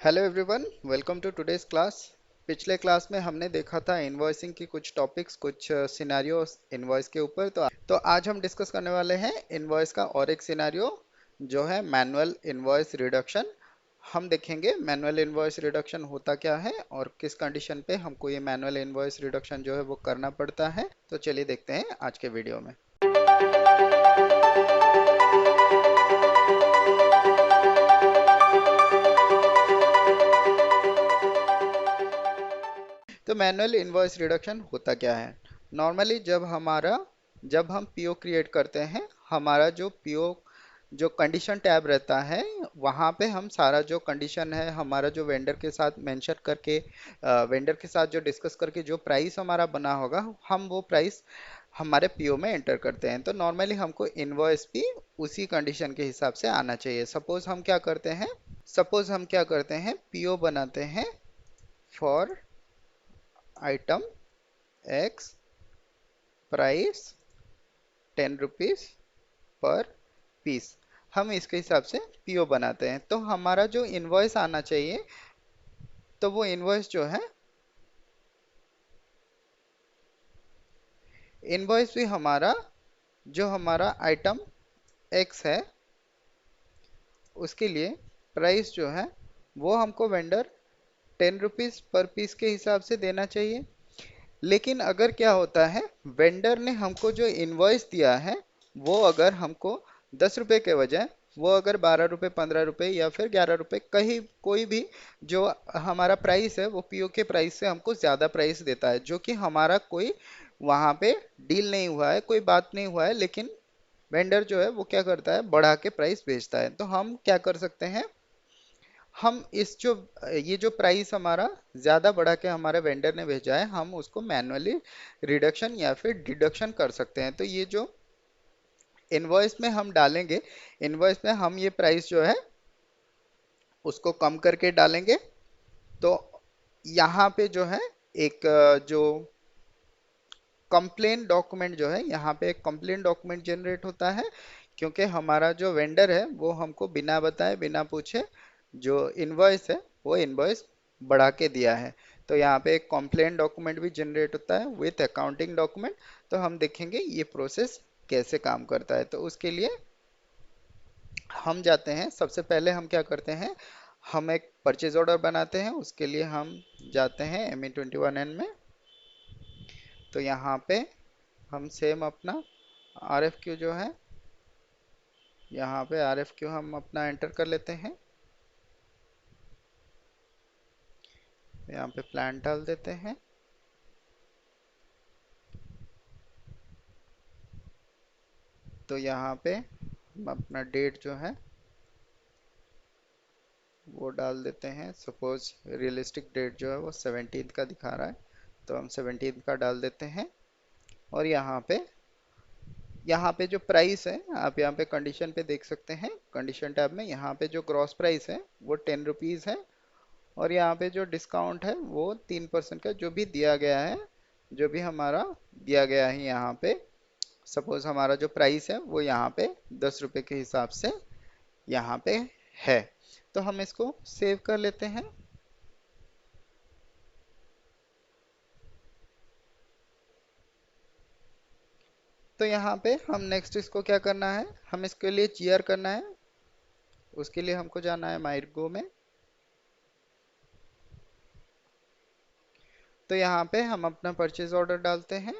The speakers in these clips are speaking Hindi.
Hello everyone, welcome to today's class. पिछले क्लास में हमने देखा था इनवॉइसिंग की कुछ टॉपिक्स, कुछ सिनेरियोस इनवॉइस के ऊपर। तो आज हम डिस्कस करने वाले हैं इनवॉइस का और एक सिनेरियो जो है मैनुअल इनवॉइस रिडक्शन। हम देखेंगे मैनुअल इनवॉइस रिडक्शन होता क्या है और किस कंडीशन पे हमको ये मैनुअल इनवॉइस रिडक्शन जो है वो करना पड़ता है। तो चलिए देखते हैं आज के वीडियो में। तो मैनुअल इनवॉइस रिडक्शन होता क्या है? नॉर्मली जब हम पीओ क्रिएट करते हैं, हमारा जो पीओ जो कंडीशन टैब रहता है, वहाँ पे हम सारा जो कंडीशन है हमारा जो वेंडर के साथ मेंशन करके, वेंडर के साथ जो डिस्कस करके जो प्राइस हमारा बना होगा, हम वो प्राइस हमारे पीओ में एंटर करते हैं। तो नॉर्मली हमको इनवॉइस भी उसी कंडीशन के हिसाब से आना चाहिए। सपोज हम क्या करते हैं, पीओ बनाते हैं for item X, price 10 rupees per piece. हम इसके हिसाब से पीओ बनाते हैं। तो हमारा जो इनवॉइस आना चाहिए, तो वो इनवॉइस जो है, इनवॉइस भी हमारा जो हमारा आइटम एक्स है उसके लिए प्राइस जो है वो हमको वेंडर 10 रुपीज पर पीस के हिसाब से देना चाहिए। लेकिन अगर क्या होता है, वेंडर ने हमको जो इनवॉइस दिया है वो अगर हमको 10 रुपए के बजाय वो अगर 12 रुपए, 15 रुपए या फिर 11 रुपए, कहीं कोई भी जो हमारा प्राइस है वो पीओ के प्राइस से हमको ज़्यादा प्राइस देता है, जो कि हमारा कोई वहाँ पे डील नहीं हुआ है, कोई बात नहीं हुआ है, लेकिन वेंडर जो है वो क्या करता है, बढ़ा के प्राइस बेचता है। तो हम क्या कर सकते हैं, हम इस जो ये जो प्राइस हमारा ज्यादा बढ़ा के हमारे वेंडर ने भेजा है, हम उसको मैनुअली रिडक्शन या फिर डिडक्शन कर सकते हैं। तो ये जो इनवॉइस में हम डालेंगे, इनवॉइस में हम ये प्राइस जो है उसको कम करके डालेंगे। तो यहाँ पे जो है एक जो कंप्लेन डॉक्यूमेंट जो है, यहाँ पे एक कंप्लेन डॉक्यूमेंट जनरेट होता है, क्योंकि हमारा जो वेंडर है वो हमको बिना बताए बिना पूछे जो इनवॉइस है वो इनवॉइस बढ़ा के दिया है। तो यहाँ पे एक कंप्लेन डॉक्यूमेंट भी जनरेट होता है विथ अकाउंटिंग डॉक्यूमेंट। तो हम देखेंगे ये प्रोसेस कैसे काम करता है। तो उसके लिए हम जाते हैं, सबसे पहले हम क्या करते हैं, हम एक परचेज ऑर्डर बनाते हैं। उसके लिए हम जाते हैं ME21N में। तो यहाँ पे हम सेम अपना RFQ जो है, यहाँ पे RFQ हम अपना एंटर कर लेते हैं। यहाँ पे प्लान डाल देते हैं। तो यहाँ पे हम अपना डेट जो है वो डाल देते हैं। सपोज रियलिस्टिक डेट जो है वो 17 का दिखा रहा है, तो हम 17 का डाल देते हैं। और यहाँ पे जो प्राइस है, आप यहाँ पे कंडीशन पे देख सकते हैं, कंडीशन टैब में यहाँ पे जो ग्रॉस प्राइस है वो 10 रुपीज है। और यहाँ पे जो डिस्काउंट है वो 3% का जो भी दिया गया है, जो भी हमारा दिया गया है यहाँ पे, सपोज हमारा जो प्राइस है वो यहाँ पे 10 रुपए के हिसाब से यहाँ पे है। तो हम इसको सेव कर लेते हैं। तो यहाँ पे हम नेक्स्ट इसको क्या करना है, हम इसके लिए जीआर करना है। उसके लिए हमको जाना है माइरगो में। तो यहाँ पे हम अपना परचेज ऑर्डर डालते हैं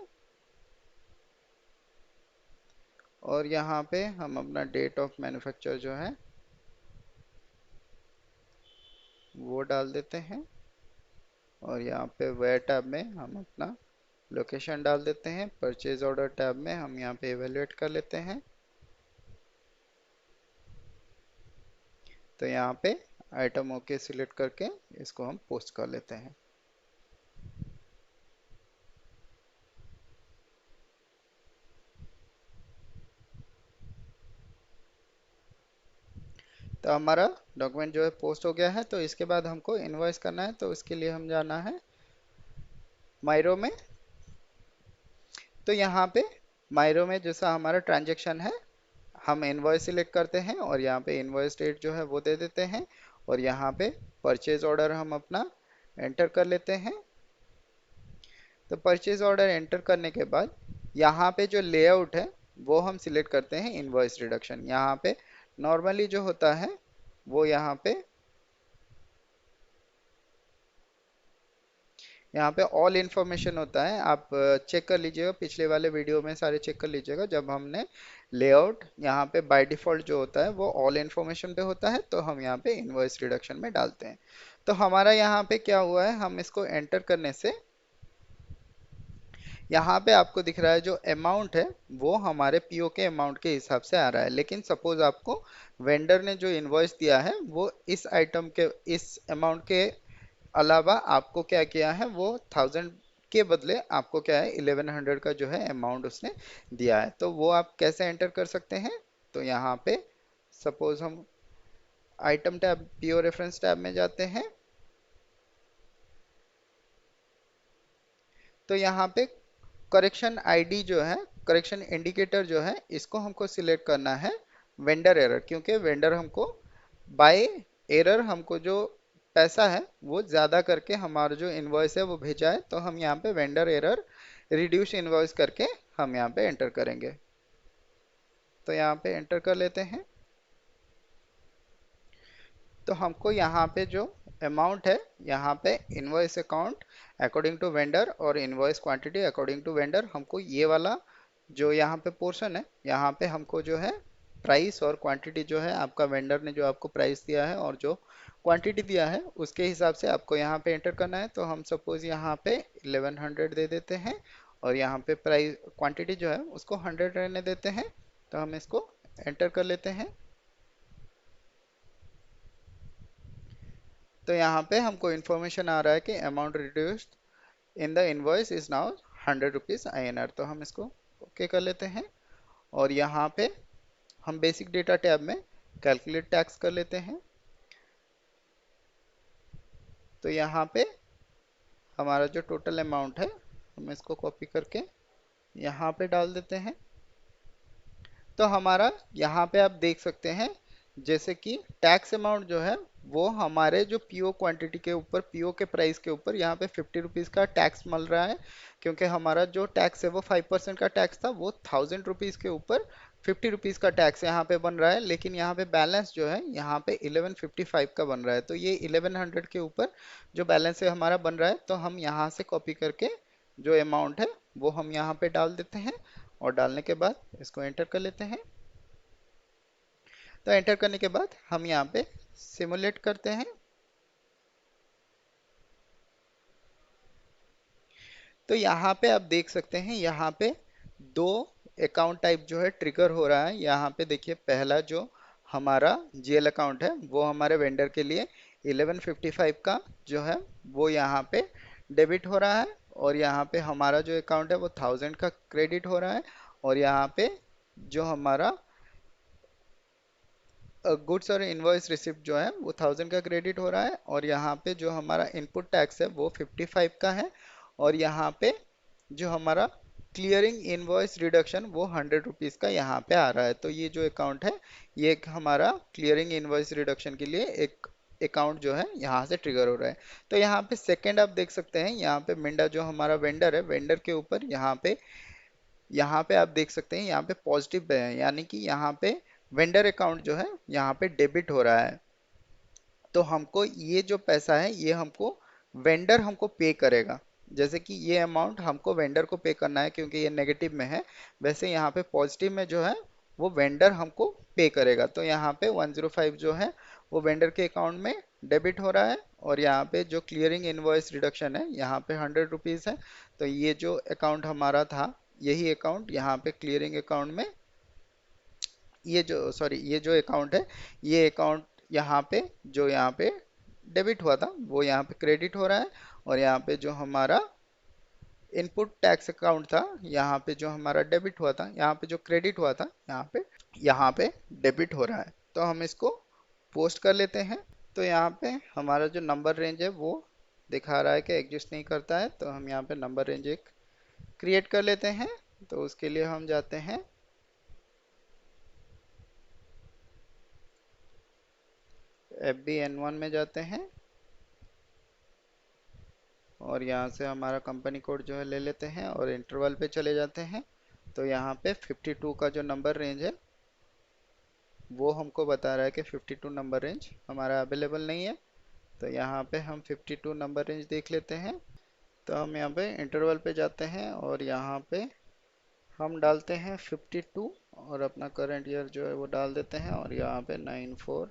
और यहाँ पे हम अपना डेट ऑफ मैन्युफैक्चर जो है वो डाल देते हैं। और यहाँ पे वेयर टैब में हम अपना लोकेशन डाल देते हैं। परचेज ऑर्डर टैब में हम यहाँ पे एवेल्युएट कर लेते हैं। तो यहाँ पे आइटम ओके सिलेक्ट करके इसको हम पोस्ट कर लेते हैं। तो हमारा डॉक्यूमेंट जो है पोस्ट हो गया है। तो इसके बाद हमको इनवॉइस करना है, तो इसके लिए हम जाना है मायरो में। तो यहाँ पे मायरो में जैसा हमारा ट्रांजेक्शन है, हम इनवॉइस सिलेक्ट करते हैं और यहाँ पे इनवॉइस डेट जो है वो दे देते हैं। और यहाँ पे परचेज ऑर्डर हम अपना एंटर कर लेते हैं। तो परचेज ऑर्डर एंटर करने के बाद यहाँ पे जो लेआउट है वो हम सिलेक्ट करते हैं इनवॉइस रिडक्शन। यहाँ पे नॉर्मली जो होता है वो यहाँ पे ऑल इन्फॉर्मेशन होता है। आप चेक कर लीजिएगा, पिछले वाले वीडियो में सारे चेक कर लीजिएगा। जब हमने लेआउट यहाँ पे बाय डिफॉल्ट जो होता है वो ऑल इन्फॉर्मेशन पे होता है, तो हम यहाँ पे इनवॉइस रिडक्शन में डालते हैं। तो हमारा यहाँ पे क्या हुआ है, हम इसको एंटर करने से यहाँ पे आपको दिख रहा है जो अमाउंट है वो हमारे पीओ के अमाउंट के हिसाब से आ रहा है। लेकिन सपोज आपको वेंडर ने जो इनवॉइस दिया है वो इस आइटम के इस अमाउंट के अलावा आपको क्या किया है, वो 1000 के बदले आपको क्या है 1100 का जो है अमाउंट उसने दिया है। तो वो आप कैसे एंटर कर सकते हैं, तो यहाँ पे सपोज हम item tab PO reference tab में जाते हैं। तो यहाँ पे करेक्शन आईडी जो है, करेक्शन इंडिकेटर जो है, इसको हमको सिलेक्ट करना है वेंडर एरर, क्योंकि वेंडर हमको बाय एरर हमको जो पैसा है वो ज़्यादा करके हमारा जो इनवॉइस है वो भेजा है। तो हम यहाँ पे वेंडर एरर रिड्यूस इनवॉइस करके हम यहाँ पे एंटर करेंगे। तो यहाँ पे एंटर कर लेते हैं। तो हमको यहाँ पे जो अमाउंट है, यहाँ पे invoice account according to vendor और invoice quantity according to vendor, हमको ये वाला जो यहाँ पे पोर्शन है, यहाँ पे हमको जो है प्राइस और क्वांटिटी जो है, आपका वेंडर ने जो आपको प्राइस दिया है और जो क्वांटिटी दिया है उसके हिसाब से आपको यहाँ पे एंटर करना है। तो हम सपोज यहाँ पे 1100 दे देते हैं और यहाँ पे प्राइस क्वांटिटी जो है उसको 100 रहने देते हैं। तो हम इसको एंटर कर लेते हैं। तो यहाँ पे हमको इन्फॉर्मेशन आ रहा है कि amount reduced in the invoice is now 100 rupees INR। तो हम इसको ओके कर लेते हैं और यहाँ पे हम बेसिक डेटा टैब में कैलकुलेट टैक्स कर लेते हैं। तो यहाँ पे हमारा जो टोटल अमाउंट है हम इसको कॉपी करके यहाँ पे डाल देते हैं। तो हमारा यहाँ पे आप देख सकते हैं जैसे कि टैक्स अमाउंट जो है वो हमारे जो पीओ क्वांटिटी के ऊपर, पीओ के प्राइस के ऊपर यहाँ पे 50 रुपीज़ का टैक्स मिल रहा है, क्योंकि हमारा जो टैक्स है वो 5% का टैक्स था, वो 1000 रुपीज़ के ऊपर 50 रुपीज़ का टैक्स यहाँ पे बन रहा है। लेकिन यहाँ पे बैलेंस जो है यहाँ पे 1155 का बन रहा है। तो ये 1100 के ऊपर जो बैलेंस है हमारा बन रहा है। तो हम यहाँ से कॉपी करके जो अमाउंट है वो हम यहाँ पे डाल देते हैं और डालने के बाद इसको एंटर कर लेते हैं। तो एंटर करने के बाद हम यहाँ पे सिमुलेट करते हैं। तो यहाँ पे आप देख सकते हैं यहाँ पे दो अकाउंट टाइप जो है ट्रिगर हो रहा है। यहाँ पे देखिए पहला जो हमारा जीएल अकाउंट है वो हमारे वेंडर के लिए 1155 का जो है वो यहाँ पे डेबिट हो रहा है, और यहाँ पे हमारा जो अकाउंट है वो 1000 का क्रेडिट हो रहा है, और यहाँ पे जो हमारा गुड्स और इनवॉइस रिसिप्ट जो है वो 1000 का क्रेडिट हो रहा है, और यहाँ पे जो हमारा इनपुट टैक्स है वो 55 का है, और यहाँ पे जो हमारा क्लियरिंग इनवॉइस रिडक्शन वो 100 रुपीज़ का यहाँ पे आ रहा है। तो ये जो अकाउंट है ये एक हमारा क्लियरिंग इनवॉइस रिडक्शन के लिए एक अकाउंट जो है यहाँ से ट्रिगर हो रहा है। तो यहाँ पे सेकंड आप देख सकते हैं, यहाँ पे मिंडा जो हमारा वेंडर है, वेंडर के ऊपर यहाँ पे आप देख सकते हैं यहाँ पे पॉजिटिव है, यानी कि यहाँ पे वेंडर अकाउंट जो है यहाँ पे डेबिट हो रहा है। तो हमको ये जो पैसा है ये हमको वेंडर हमको पे करेगा। जैसे कि ये अमाउंट हमको वेंडर को पे करना है क्योंकि ये नेगेटिव में है, वैसे यहाँ पे पॉजिटिव में जो है वो वेंडर हमको पे करेगा। तो यहाँ पे 105 जो है वो वेंडर के अकाउंट में डेबिट हो रहा है, और यहाँ पे जो क्लियरिंग इनवॉइस रिडक्शन है यहाँ पे 100 रुपीज़ है। तो ये जो अकाउंट हमारा था यही अकाउंट यहाँ पे क्लियरिंग अकाउंट में, ये जो सॉरी ये जो अकाउंट है ये अकाउंट यहाँ पे जो यहाँ पे डेबिट हुआ था वो यहाँ पे क्रेडिट हो रहा है, और यहाँ पे जो हमारा इनपुट टैक्स अकाउंट था यहाँ पे जो हमारा डेबिट हुआ था, यहाँ पे जो क्रेडिट हुआ था यहाँ पे डेबिट हो रहा है। तो हम इसको पोस्ट कर लेते हैं। तो यहाँ पे हमारा जो नंबर रेंज है वो दिखा रहा है कि एग्जिस्ट नहीं करता है, तो हम यहाँ पे नंबर रेंज एक क्रिएट कर लेते हैं। तो उसके लिए हम जाते हैं FBN1 में जाते हैं और यहाँ से हमारा कंपनी कोड जो है ले लेते हैं और इंटरवल पे चले जाते हैं। तो यहाँ पे 52 का जो नंबर रेंज है वो हमको बता रहा है कि 52 नंबर रेंज हमारा अवेलेबल नहीं है। तो यहाँ पे हम 52 नंबर रेंज देख लेते हैं। तो हम यहाँ पे इंटरवल पे जाते हैं और यहाँ पे हम डालते हैं 52 और अपना करंट ईयर जो है वो डाल देते हैं और यहाँ पे 94।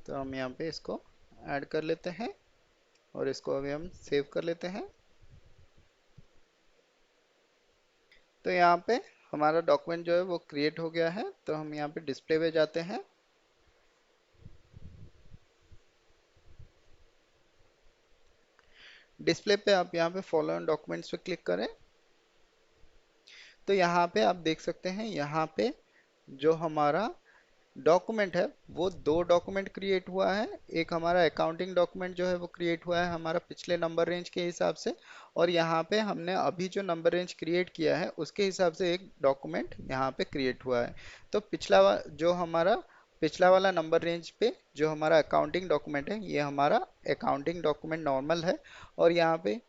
तो हम यहाँ पे इसको ऐड कर लेते हैं और इसको अभी हम सेव कर लेते हैं। तो यहाँ पे हमारा डॉक्यूमेंट जो है वो क्रिएट हो गया है। तो हम यहाँ पे डिस्प्ले पे जाते हैं। डिस्प्ले पे आप यहाँ पे फॉलो डॉक्यूमेंट्स पे क्लिक करें। तो यहाँ पे आप देख सकते हैं, यहाँ पे जो हमारा डॉक्यूमेंट है वो दो डॉक्यूमेंट क्रिएट हुआ है। एक हमारा अकाउंटिंग डॉक्यूमेंट जो है वो क्रिएट हुआ है हमारा पिछले नंबर रेंज के हिसाब से, और यहाँ पे हमने अभी जो नंबर रेंज क्रिएट किया है उसके हिसाब से एक डॉक्यूमेंट यहाँ पे क्रिएट हुआ है। तो जो हमारा पिछला वाला नंबर रेंज पे जो हमारा अकाउंटिंग डॉक्यूमेंट है ये हमारा अकाउंटिंग डॉक्यूमेंट नॉर्मल है। और यहाँ पे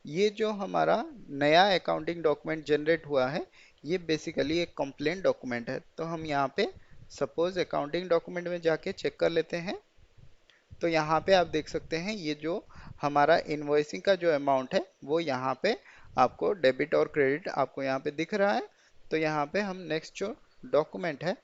ये जो हमारा नया अकाउंटिंग डॉक्यूमेंट जनरेट हुआ है ये बेसिकली एक कंप्लेंट डॉक्यूमेंट है। तो हम यहाँ पे सपोज अकाउंटिंग डॉक्यूमेंट में जाके चेक कर लेते हैं। तो यहाँ पे आप देख सकते हैं ये जो हमारा इनवॉइसिंग का जो अमाउंट है वो यहाँ पे आपको डेबिट और क्रेडिट आपको यहाँ पे दिख रहा है। तो यहाँ पे हम नेक्स्ट जो डॉक्यूमेंट है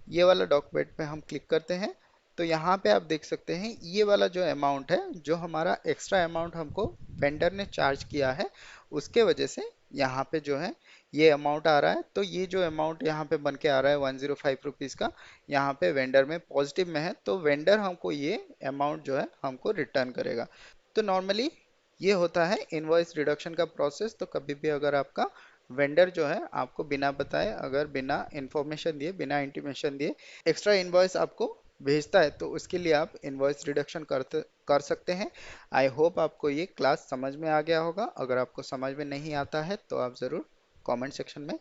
ये वाला डॉक्यूमेंट पे हम क्लिक करते हैं। तो यहाँ पे आप देख सकते हैं ये वाला जो अमाउंट है जो हमारा एक्स्ट्रा अमाउंट हमको वेंडर ने चार्ज किया है उसके वजह से यहाँ पे जो है ये अमाउंट आ रहा है। तो ये जो अमाउंट यहाँ पे बन के आ रहा है 105 रुपीज़ का, यहाँ पे वेंडर में पॉजिटिव में है। तो वेंडर हमको ये अमाउंट जो है हमको रिटर्न करेगा। तो नॉर्मली ये होता है इनवॉइस रिडक्शन का प्रोसेस। तो कभी भी अगर आपका वेंडर जो है आपको बिना बताए, अगर बिना इंफॉर्मेशन दिए, बिना इंटीमेशन दिए एक्स्ट्रा इनवॉइस आपको भेजता है तो उसके लिए आप इनवॉइस रिडक्शन कर सकते हैं। आई होप आपको ये क्लास समझ में आ गया होगा। अगर आपको समझ में नहीं आता है तो आप ज़रूर कमेंट सेक्शन में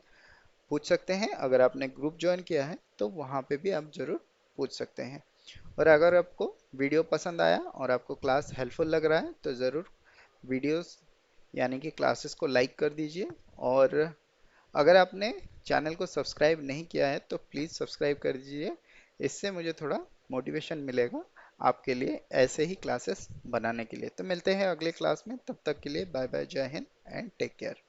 पूछ सकते हैं। अगर आपने ग्रुप ज्वाइन किया है तो वहाँ पे भी आप ज़रूर पूछ सकते हैं। और अगर आपको वीडियो पसंद आया और आपको क्लास हेल्पफुल लग रहा है तो ज़रूर वीडियोस यानी कि क्लासेस को लाइक कर दीजिए। और अगर आपने चैनल को सब्सक्राइब नहीं किया है तो प्लीज़ सब्सक्राइब कर दीजिए। इससे मुझे थोड़ा मोटिवेशन मिलेगा आपके लिए ऐसे ही क्लासेस बनाने के लिए। तो मिलते हैं अगले क्लास में, तब तक के लिए बाय बाय, जय हिंद एंड टेक केयर।